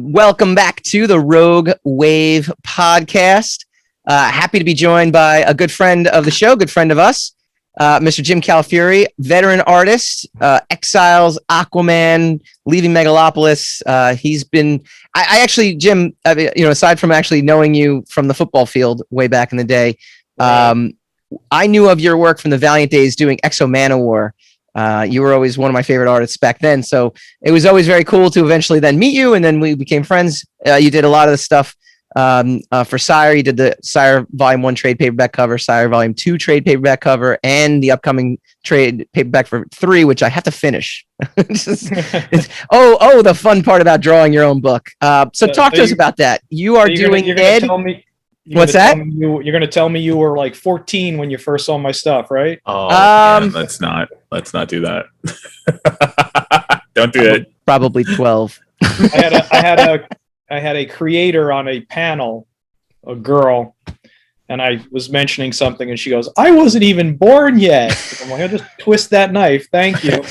Welcome back to the Rogue Wave podcast. Happy to be joined by a good friend of the show, good friend of us, Mr. Jim Calafiore, veteran artist, Exiles, Aquaman, Leaving Megalopolis. He's been, I actually, Jim, aside from actually knowing you from the football field way back in the day, I knew of your work from the Valiant days doing Exo Manowar. You were always one of my favorite artists back then. So it was always very cool to eventually then meet you. And then we became friends. You did a lot of the stuff for Sire. You did the Sire Volume 1 trade paperback cover, Sire Volume 2 trade paperback cover, and the upcoming trade paperback for 3, which I have to finish. The fun part about drawing your own book. So talk to us about that. You are doing Ed. What's that? You're going to tell me you were like 14 when you first saw my stuff, right? Let's not do that. Don't do it. Probably 12. I had a creator on a panel, a girl, and I was mentioning something, and she goes, "I wasn't even born yet." I'm like, "I'll just twist that knife, thank you."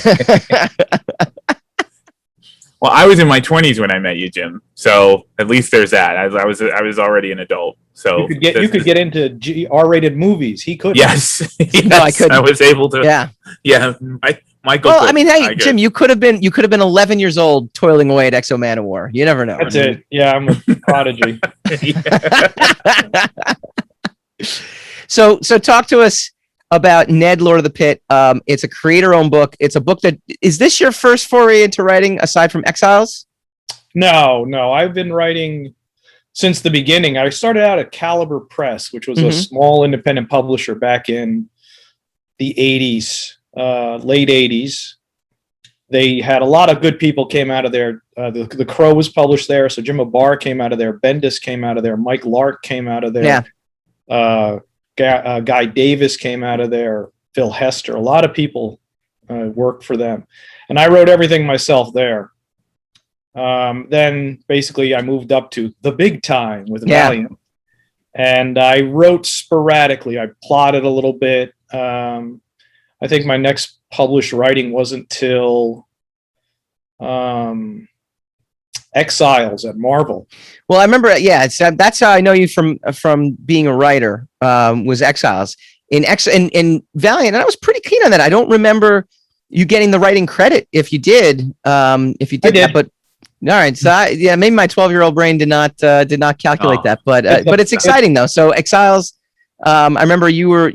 Well, I was in my 20s when I met you, Jim. So at least there's that. I was already an adult. So you could get into R-rated movies. He could. Yes. No, I couldn't. I was able to. Yeah. Michael. Well, I mean, hey, Jim, you could have been 11 years old toiling away at Exo Manowar. You never know. That's it. Yeah, I'm a prodigy. So talk to us about Ned, Lord of the Pit. It's a creator-owned book. It's a book that is this your first foray into writing aside from Exiles? No. I've been writing since the beginning. I started out at Caliber Press, which was a small independent publisher back in the 80s, late 80s. They had a lot of good people came out of there. The Crow was published there, so Jim O'Barr came out of there. Bendis came out of there. Mike Lark came out of there. Yeah. Guy Davis came out of there, Phil Hester. A lot of people worked for them. And I wrote everything myself there. Then basically I moved up to the big time with Valiant. And I wrote sporadically. I plotted a little bit. I think my next published writing wasn't till Exiles at Marvel. Well, I remember, that's how I know you from being a writer, was Exiles. In Valiant, and I was pretty keen on that. I don't remember you getting the writing credit if you did. That, but all right. So maybe my 12-year-old brain did not calculate that, but it's exciting though. So Exiles, I remember you were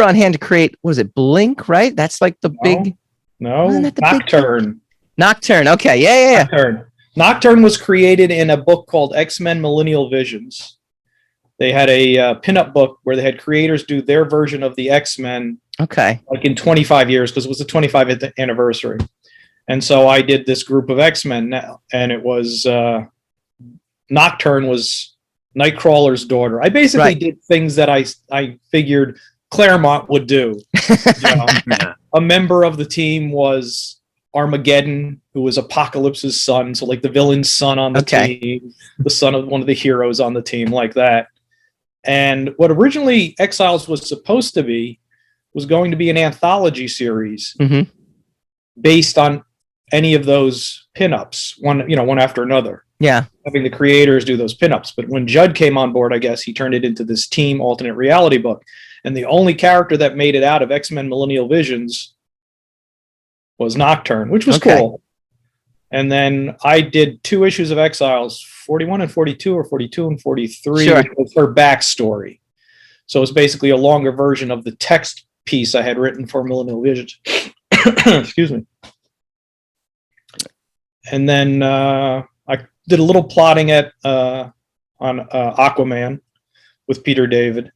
on hand to create, what was it, Blink, right? That's like the big. No, Nocturne. Nocturne. Okay. Yeah. Nocturne was created in a book called X-Men Millennial Visions. They had a pinup book where they had creators do their version of the X-Men. Okay. Like in 25 years, because it was the 25th anniversary. And so I did this group of X-Men now, and it was Nocturne was Nightcrawler's daughter. I basically did things that I figured Claremont would do. A member of the team was Armageddon, who was Apocalypse's son, so like the villain's son on the team, the son of one of the heroes on the team, like that. And what originally Exiles was supposed to be was going to be an anthology series based on any of those pinups, one after another. Yeah, having the creators do those pinups. But when Judd came on board, I guess he turned it into this team alternate reality book, and the only character that made it out of X-Men Millennial Visions was Nocturne, which was cool. And then I did 2 issues of Exiles, 41 and 42, or 42 and 43, which was her backstory. So it was basically a longer version of the text piece I had written for Millennial Visions. Excuse me. And then I did a little plotting on Aquaman with Peter David.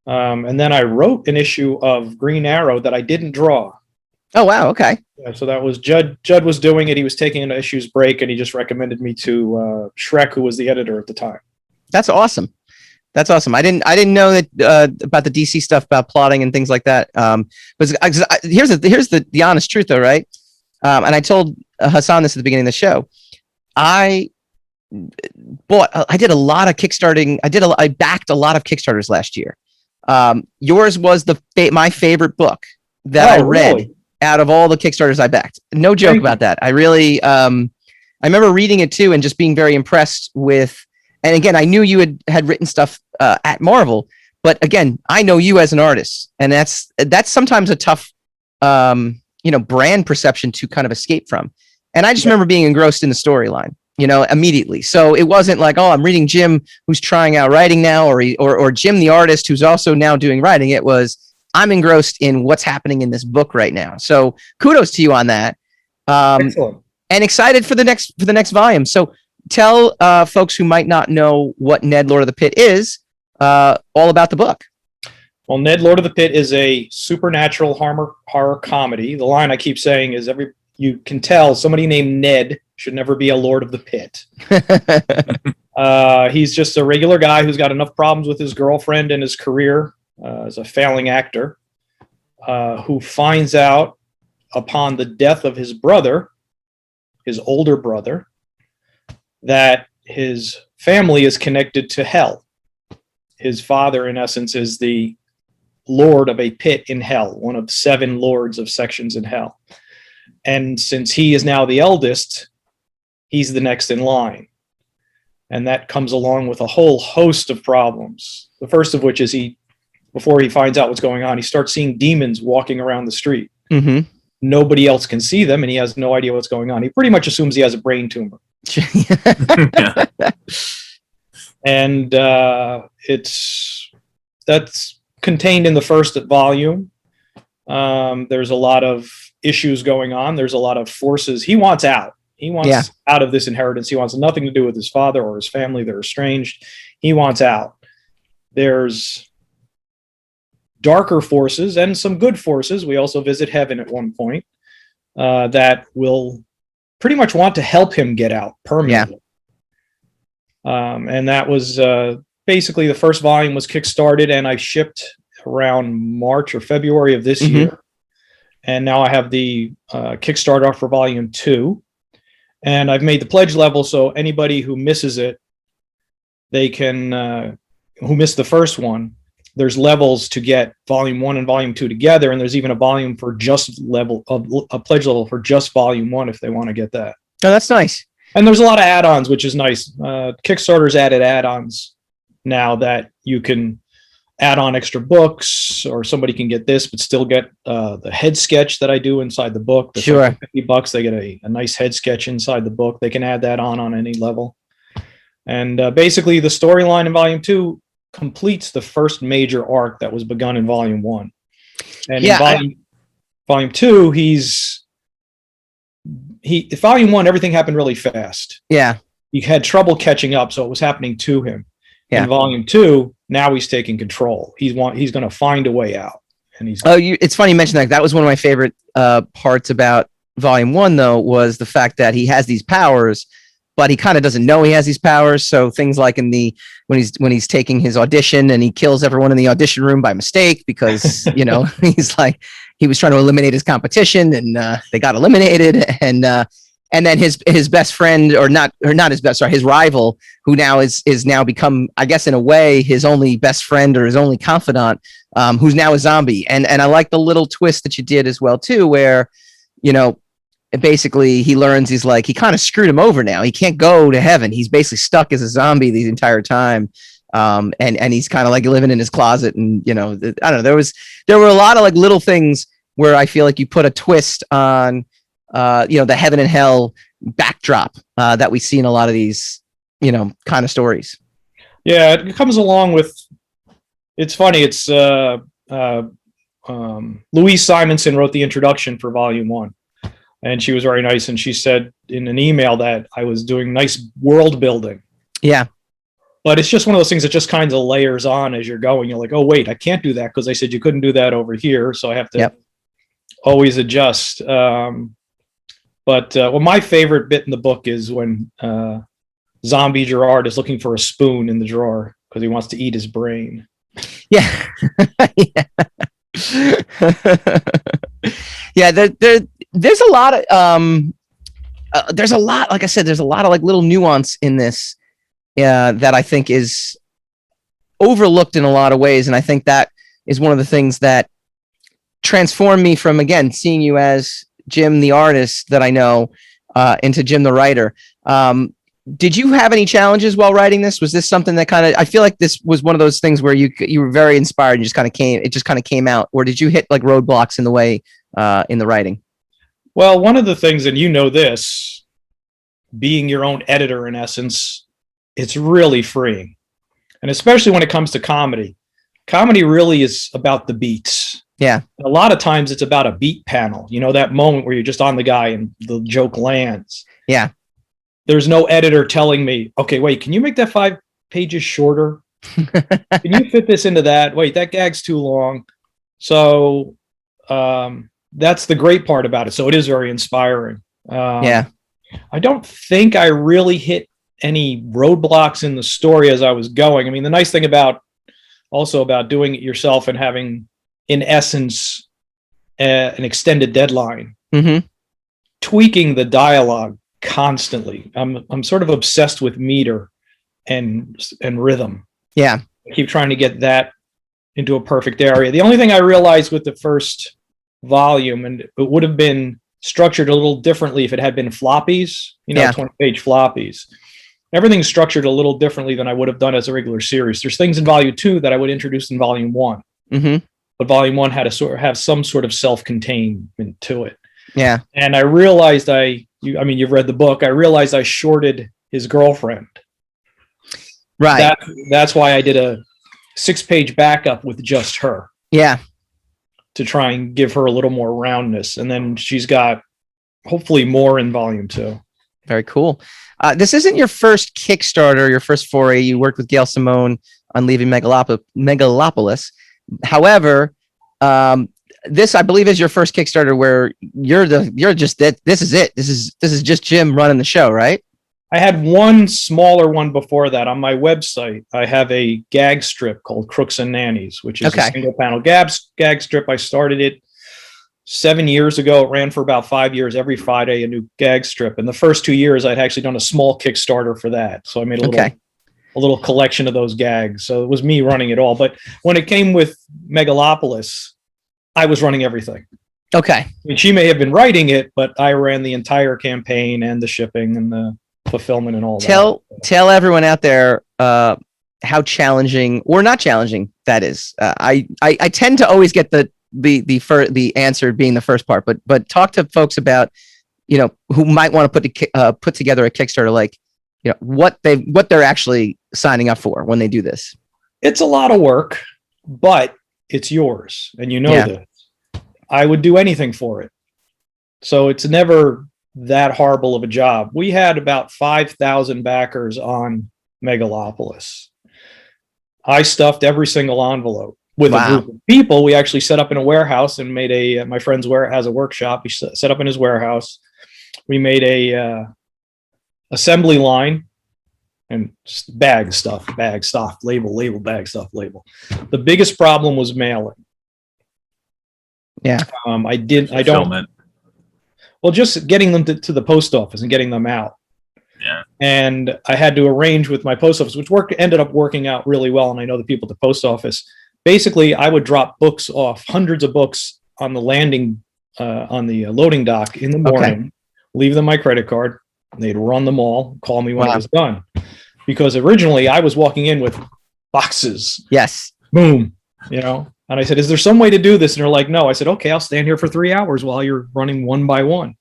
And then I wrote an issue of Green Arrow that I didn't draw. Oh, wow. Okay. Yeah, so that was Judd was doing it. He was taking an issues break, and he just recommended me to Shrek, who was the editor at the time. That's awesome. I didn't know that about the DC stuff about plotting and things like that. But here's the honest truth, though, right? And I told Hassan this at the beginning of the show. I did a lot of kickstarting. I backed a lot of Kickstarters last year. Yours was my favorite book that I read. Really? Out of all the Kickstarters I backed. No joke about that. I really, I remember reading it too and just being very impressed with. And again, I knew you had written stuff at Marvel, but again, I know you as an artist, and that's sometimes a tough, brand perception to kind of escape from. And I just remember being engrossed in the storyline, immediately. So it wasn't like, oh, I'm reading Jim who's trying out writing now, or Jim the artist who's also now doing writing. It was, I'm engrossed in what's happening in this book right now. So kudos to you on that. Excellent. And excited for the next volume. So tell folks who might not know what Ned Lord of the Pit is all about the book. Well, Ned Lord of the Pit is a supernatural horror comedy. The line I keep saying is you can tell somebody named Ned should never be a Lord of the Pit. He's just a regular guy who's got enough problems with his girlfriend and his career as a failing actor, who finds out upon the death of his brother, his older brother, that his family is connected to hell. His father, in essence, is the lord of a pit in hell, one of 7 lords of sections in hell. And since he is now the eldest, he's the next in line. And that comes along with a whole host of problems. The first of which is before he finds out what's going on, he starts seeing demons walking around the street. Mm-hmm. Nobody else can see them, and he has no idea what's going on. He pretty much assumes he has a brain tumor. And that's contained in the first volume. There's a lot of issues going on. There's a lot of forces. He wants out. He wants out of this inheritance. He wants nothing to do with his father or his family. They're estranged. He wants out. There's darker forces and some good forces. We also visit heaven at one point that will pretty much want to help him get out permanently. And that was basically the first volume was kickstarted, and I shipped around March or February of this year. And now I have the Kickstarter for volume 2. And I've made the pledge level so anybody who misses it, they can, who missed the first one, there's levels to get volume 1 and volume 2 together. And there's even a volume for just a pledge level for just volume 1 if they want to get that. Oh, that's nice. And there's a lot of add-ons, which is nice. Kickstarter's added add-ons now that you can add on extra books, or somebody can get this but still get the head sketch that I do inside the book. That's sure. Like $50, they get a nice head sketch inside the book. They can add that on any level. And basically the storyline in volume 2 completes the first major arc that was begun in volume 1. And in volume 2, volume 1, everything happened really fast. Yeah. He had trouble catching up, so it was happening to him. Yeah. In volume 2, now he's taking control. He's going to find a way out. And it's funny you mentioned that. That was one of my favorite parts about volume 1, though, was the fact that he has these powers, but he kind of doesn't know he has these powers. So things like when he's taking his audition and he kills everyone in the audition room by mistake because he's like, he was trying to eliminate his competition and they got eliminated. And then his best friend, or not his best, sorry, his rival, who now is now become, I guess in a way, his only best friend or his only confidant, who's now a zombie. And I like the little twist that you did as well too, where, basically he learns he kind of screwed him over now. He can't go to heaven. He's basically stuck as a zombie the entire time. And he's kind of like living in his closet. And, I don't know, there were a lot of like little things where I feel like you put a twist on, the heaven and hell backdrop that we see in a lot of these, kind of stories. Yeah, it comes along with, it's funny. It's Louise Simonson wrote the introduction for volume 1. And she was very nice. And she said in an email that I was doing nice world building. Yeah. But it's just one of those things that just kind of layers on as you're going. You're like, oh, wait, I can't do that because they said you couldn't do that over here. So I have to always adjust. But my favorite bit in the book is when Zombie Gerard is looking for a spoon in the drawer because he wants to eat his brain. Yeah. Yeah. There's a lot of like I said, there's a lot of like little nuance in this that I think is overlooked in a lot of ways. And I think that is one of the things that transformed me from, again, seeing you as Jim the artist that I know into Jim the writer. Did you have any challenges while writing this? Was this something that I feel like this was one of those things where you were very inspired and it just kind of came out, or did you hit like roadblocks in the way in the writing? Well, one of the things, and you know this, being your own editor in essence, it's really freeing. And especially when it comes to comedy. Comedy really is about the beats. Yeah. A lot of times it's about a beat panel, that moment where you're just on the guy and the joke lands. Yeah. There's no editor telling me, okay, wait, can you make that 5 pages shorter? Can you fit this into that? Wait, that gag's too long. So that's the great part about it. So it is very inspiring. Yeah. I don't think I really hit any roadblocks in the story as I was going. I mean, the nice thing about doing it yourself and having, in essence, an extended deadline, tweaking the dialogue constantly. I'm sort of obsessed with meter and rhythm. Yeah. I keep trying to get that into a perfect area. The only thing I realized with the first volume, and it would have been structured a little differently if it had been floppies, 20-page floppies. Everything's structured a little differently than I would have done as a regular series. There's things in volume 2 that I would introduce in volume 1. But volume 1 had to have some sort of self-containment to it. Yeah. And I realized you've read the book. I realized I shorted his girlfriend. Right. That's why I did a 6-page backup with just her. Yeah. To try and give her a little more roundness. And then she's got hopefully more in volume 2. Very cool. This isn't your first Kickstarter, your first foray. You worked with Gail Simone on Leaving Megalopolis. However, this, I believe, is your first Kickstarter where you're just that. This is it. This is just Jim running the show, right? I had one smaller one before that. On my website, I have a gag strip called Crooks and Nannies, which is a single panel gag strip. I started it 7 years ago. It ran for about 5 years, every Friday, a new gag strip. And the first 2 years, I'd actually done a small Kickstarter for that. So I made a little collection of those gags. So it was me running it all. But when it came with Megalopolis, I was running everything. Okay. I mean, she may have been writing it, but I ran the entire campaign and the shipping and the fulfillment and all that. Tell everyone out there how challenging or not challenging that is. I tend to always get the answer being the first part, but talk to folks about who might want to put together a Kickstarter, like what they're actually signing up for when they do this. It's a lot of work, but it's yours, and this. I would do anything for it, so it's never that horrible of a job. We had about 5,000 backers on Megalopolis. I stuffed every single envelope with a group of people. We actually set up in a warehouse and made my friend's has a workshop. We set up in his warehouse. We made a assembly line and bag stuff, label, bag stuff, label. The biggest problem was mailing. Yeah. Well, just getting them to the post office and getting them out. Yeah. And I had to arrange with my post office, which ended up working out really well. And I know the people at the post office. Basically, I would drop books off, hundreds of books on the landing, on the loading dock in the morning, leave them my credit card. They'd run them all, call me when it was done. Because originally I was walking in with boxes. Yes. Boom. And I said, is there some way to do this? And they're like, no. I said, okay, I'll stand here for 3 hours while you're running one by one.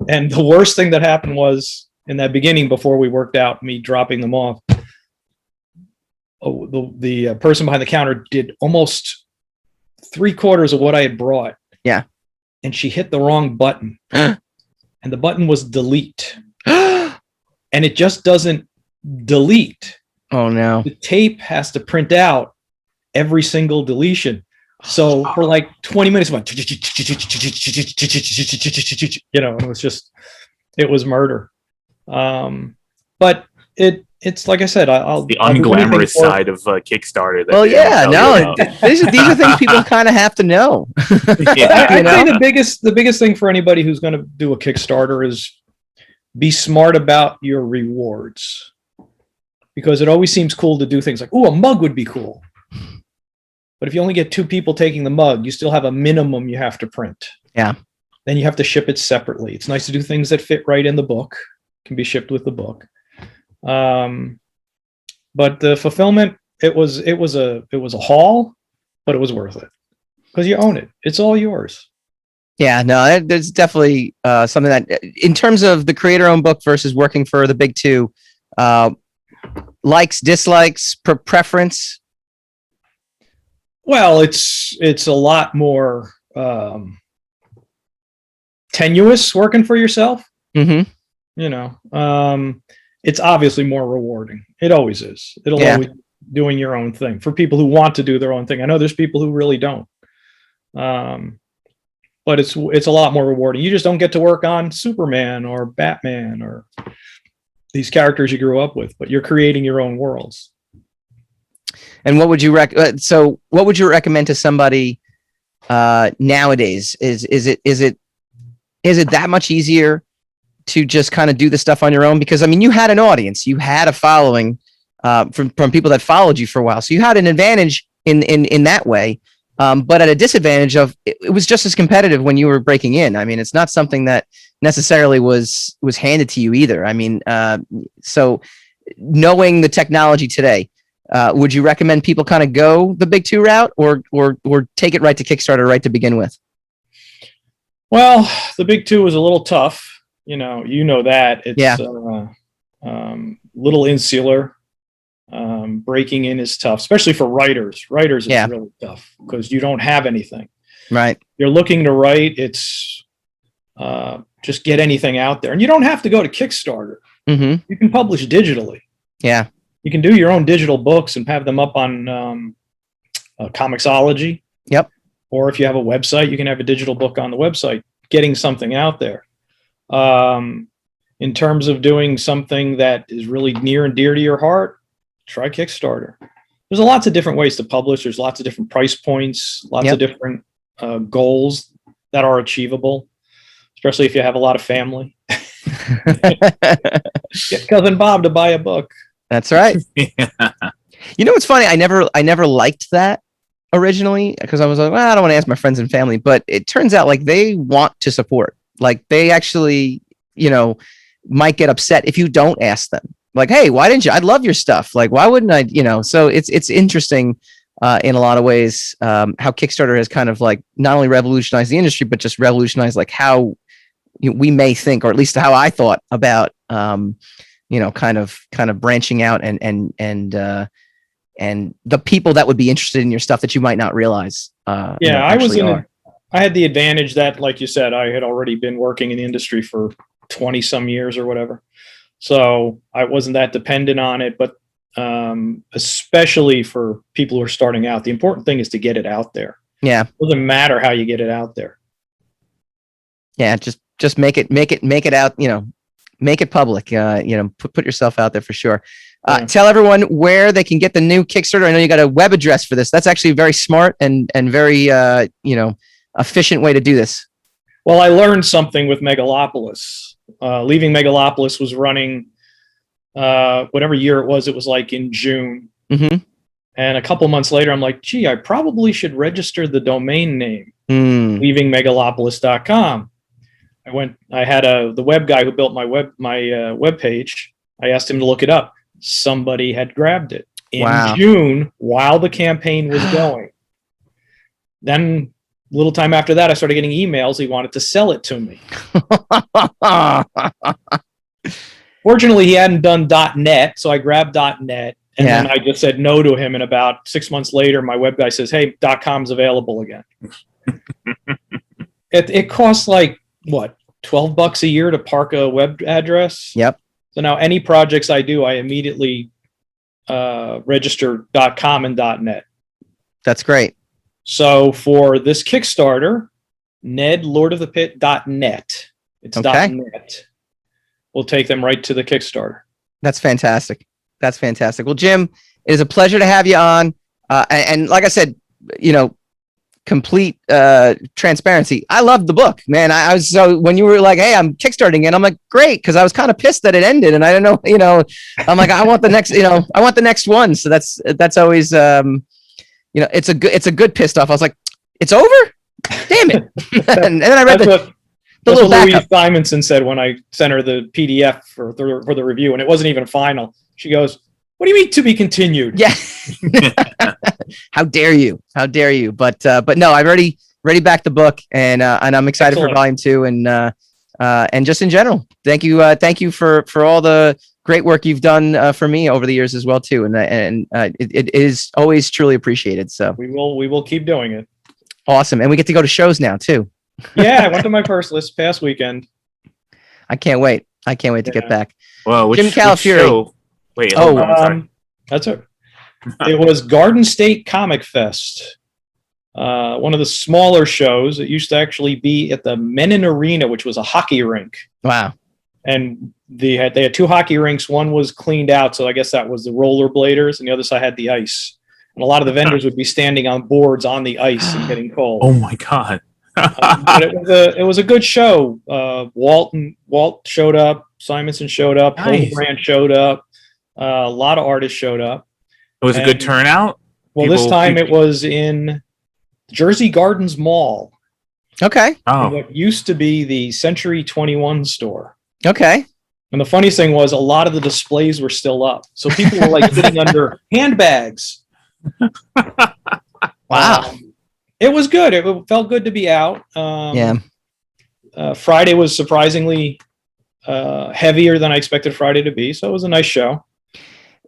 And the worst thing that happened was in that beginning, before we worked out me dropping them off, the person behind the counter did almost 3/4 of what I had brought. Yeah. And she hit the wrong button. And the button was delete. And it just doesn't delete. Oh, no. The tape has to print out every single deletion. So for like 20 minutes, and it was murder. But it's like I said, the unglamorous side of Kickstarter. These are things people kind of have to know. I'd say the biggest thing for anybody who's going to do a Kickstarter is be smart about your rewards, because it always seems cool to do things like, a mug would be cool. But if you only get 2 people taking the mug, you still have a minimum you have to print. Yeah. Then you have to ship it separately. It's nice to do things that fit right in the book. can be shipped with the book. But the fulfillment, it was a haul, but it was worth it because you own it. It's all yours. Yeah, no, there's definitely something that, in terms of the creator-owned book versus working for the big two, likes, dislikes, preference. Well, it's a lot more tenuous working for yourself. Mm-hmm. You know, it's obviously more rewarding. It always is. It'll always be doing your own thing for people who want to do their own thing. I know there's people who really don't. But it's a lot more rewarding. You just don't get to work on Superman or Batman or these characters you grew up with, but you're creating your own worlds. And what would you what would you recommend to somebody nowadays? Is it that much easier to just kind of do the stuff on your own? Because I mean, you had an audience, you had a following from people that followed you for a while, so you had an advantage in that way. But at a disadvantage of it was just as competitive when you were breaking in. I mean, it's not something that necessarily was handed to you either. I mean, so knowing the technology today, would you recommend people kind of go the big two route or take it right to Kickstarter right to begin with? Well, the big two was a little tough. You know that it's little insular. Breaking in is tough, especially for writers. It's really tough because you don't have anything. Right. You're looking to write. It's just get anything out there, and you don't have to go to Kickstarter. Mm-hmm. You can publish digitally. Yeah. You can do your own digital books and have them up on Comixology. Yep. Or if you have a website, you can have a digital book on the website, getting something out there. In terms of doing something that is really near and dear to your heart, try Kickstarter. There's lots of different ways to publish. There's lots of different price points, lots of different goals that are achievable, especially if you have a lot of family. Get Cousin Bob to buy a book. That's right. You know what's funny? I never liked that originally because I was like, well, I don't want to ask my friends and family, but it turns out like they want to support. Like they actually, might get upset if you don't ask them. Like, hey, why didn't you? I'd love your stuff. Like, why wouldn't I? So it's interesting in a lot of ways how Kickstarter has kind of like not only revolutionized the industry, but just revolutionized like how we may think, or at least how I thought about, kind of branching out and the people that would be interested in your stuff that you might not realize. I had the advantage that, like you said, I had already been working in the industry for 20 some years or whatever. So I wasn't that dependent on it, but especially for people who are starting out, the important thing is to get it out there. Yeah. It doesn't matter how you get it out there. Yeah. Just make it out, make it public, put yourself out there for sure. Tell everyone where they can get the new Kickstarter. I know you got a web address for this. That's actually very smart and very, efficient way to do this. Well, I learned something with Megalopolis. Leaving Megalopolis was running whatever year it was like in June. Mm-hmm. And a couple months later, I'm like, gee, I probably should register the domain name, leavingmegalopolis.com. I had the web guy who built my web page. I asked him to look it up. Somebody had grabbed it in June while the campaign was going. Then a little time after that, I started getting emails. He wanted to sell it to me. Fortunately, he hadn't done .net, so I grabbed .net, and then I just said no to him. And about 6 months later, my web guy says, "Hey, .com's available again." It costs like what, $12 a year to park a web address. Yep. So now any projects I do, I immediately register .com and .net. That's great. So for this Kickstarter, nedlordofthepit.net. It's .net. We'll take them right to the Kickstarter. That's fantastic. Well, Jim, it is a pleasure to have you on. And like I said, complete transparency. I loved the book, man. I was so when you were like, "Hey, I'm kickstarting it," I'm like, "Great," because I was kind of pissed that it ended, and I don't know, I'm like, I want the next, I want the next one. So that's always, it's a good pissed off. I was like, "It's over, damn it!" And then I read That's little what Louise backup. Simonson said when I sent her the PDF for the review, and it wasn't even final. She goes, "What do you mean to be continued?" Yeah. How dare you? How dare you? But no, I've already backed the book, and I'm excited Excellent. for volume 2, and just in general, thank you for all the great work you've done for me over the years as well too, and it is always truly appreciated. So We will keep doing it. awesome, and we get to go to shows now too. Yeah, I went to my first this past weekend. I can't wait. I can't wait to get back. Well, Jim Calafiore. Wait, Oh, hold on, I'm sorry. That's it. It was Garden State Comic Fest, one of the smaller shows. It used to actually be at the Menin Arena, which was a hockey rink. Wow. And they had 2 hockey rinks. One was cleaned out, so I guess that was the rollerbladers, and the other side had the ice. And a lot of the vendors would be standing on boards on the ice and getting cold. Oh my god. But it was a good show. Walt showed up. Simonson showed up. Nice. Hildebrand showed up. A lot of artists showed up. It was a good turnout. Well, this time it was in Jersey Gardens Mall. Okay. Oh, What used to be the Century 21 store. Okay. And the funniest thing was a lot of the displays were still up. So people were like sitting under handbags. Wow. It was good. It felt good to be out. Yeah. Friday was surprisingly heavier than I expected Friday to be. So it was a nice show.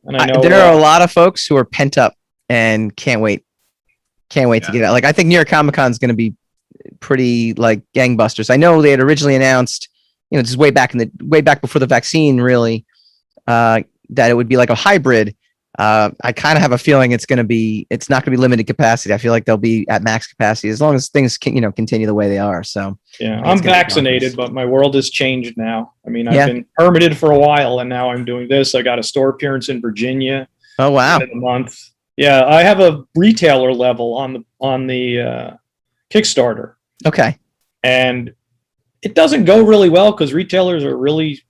And I know there are a lot of folks who are pent up and can't wait. Can't wait to get out. Like, I think New York Comic Con is going to be pretty like gangbusters. I know they had originally announced, just way back before the vaccine, really, that it would be like a hybrid. I kind of have a feeling it's not going to be limited capacity. I feel like they'll be at max capacity as long as things can, continue the way they are. So yeah, I'm vaccinated, but my world has changed now. I mean, I've been permitted for a while, and now I'm doing this. I got a store appearance in Virginia. Oh wow! In a month. Yeah, I have a retailer level on the Kickstarter. Okay. And it doesn't go really well because retailers are really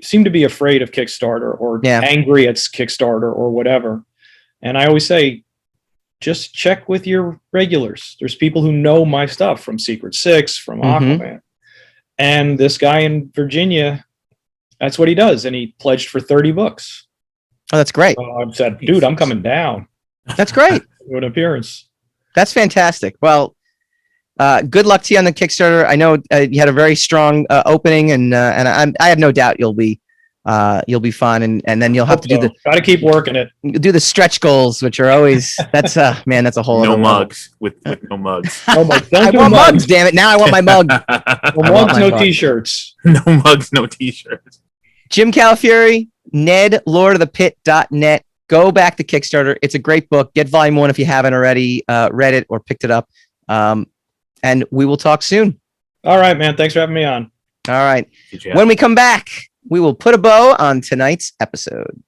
seem to be afraid of Kickstarter or angry at Kickstarter or whatever. And I always say, just check with your regulars. There's people who know my stuff from Secret Six, from Aquaman. And this guy in Virginia, that's what he does. And he pledged for 30 books. Oh, that's great. So I said, dude, I'm coming down. That's great. Do an appearance. That's fantastic. Well, good luck to you on the Kickstarter. I know you had a very strong opening, and I have no doubt you'll be fun, and then you'll have to do got to keep working it. Do the stretch goals, which are always that's a whole no other mugs with no mugs. No mugs. I want mugs. Damn it! Now I want my mug. No mugs, no t-shirts. No mugs, no t-shirts. Jim Calafiore, Ned, LordofthePit.net. Go back to Kickstarter. It's a great book. Get volume 1 if you haven't already read it or picked it up. And we will talk soon. All right, man. Thanks for having me on. All right. When we come back, we will put a bow on tonight's episode.